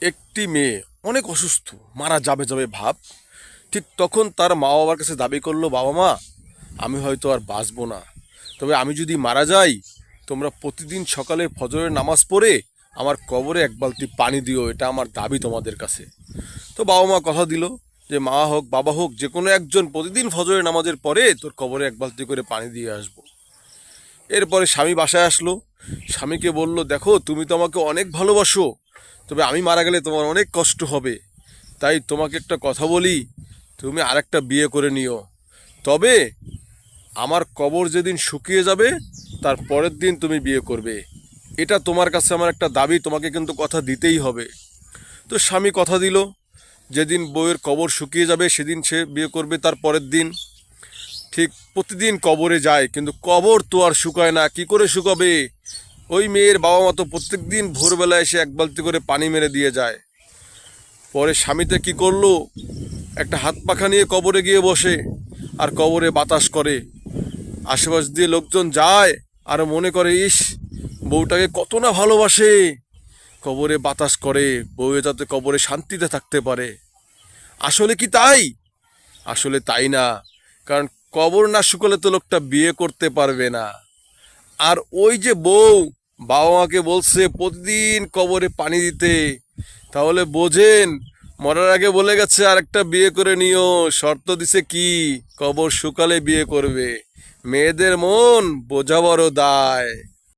একটি মেয়ে অনেক অসুস্থ, মারা যাবে যাবে ভাব। ঠিক তখন তার মা বাবার কাছে দাবি করলো, বাবা মা, আমি হয়তো আর বাঁচবো না, তবে আমি যদি মারা যাই, তোমরা প্রতিদিন সকালে ফজরের নামাজ পড়ে আমার কবরে এক বালতি পানি দিও, এটা আমার দাবি তোমাদের কাছে। তো বাবা মা কথা দিল যে মা হোক বাবা হোক যে কোনো একজন প্রতিদিন ফজরের নামাজের পরে তোর কবরে এক বালতি করে পানি দিয়ে আসবো। এরপরে স্বামী বাসায় আসলো, স্বামীকে বলল, দেখো তুমি তো আমাকে অনেক ভালোবাসো, তবে আমি মারা গেলে তোমার অনেক কষ্ট হবে, তাই তোমাকে একটা কথা বলি, তুমি আরেকটা বিয়ে করে নিও। তবে আমার কবর যেদিন শুকিয়ে যাবে তার পরের দিন তুমি বিয়ে করবে, এটা তোমার কাছে আমার একটা দাবি, তোমাকে কিন্তু কথা দিতেই হবে। তো স্বামী কথা দিল, যেদিন বউয়ের কবর শুকিয়ে যাবে সেদিন সে বিয়ে করবে তার পরের দিন। ঠিক প্রতিদিন কবরে যায়, কিন্তু কবর তো আর শুকায় না, কি করে শুকাবে? ওই মেয়ের বাবা মা তো প্রত্যেক দিন ভোরবেলা এসে এক বালতি করে পানি মেরে দিয়ে যায়। পরে স্বামীতে কি করলো, একটা হাত পাখা নিয়ে কবরে গিয়ে বসে আর কবরে বাতাস করে। আশেপাশ দিয়ে লোকজন যায় আর মনে করে, ইস, বউটাকে কত না ভালোবাসে, কবরে বাতাস করে বউয়ে যাতে কবরে শান্তিতে থাকতে পারে। আসলে কি তাই? আসলে তাই না, কারণ কবর না শুকালে তো লোকটা বিয়ে করতে পারবে না। আর ওই যে বউ বাবা মাকে বলছে প্রতিদিন কবরে পানি দিতে, তাহলে বোঝেন, মরার আগে বলে গেছে আর একটা বিয়ে করে নিও, শর্ত দিছে কি, কবর শুকালে বিয়ে করবে। মেয়েদের মন বোঝা বড় দায়।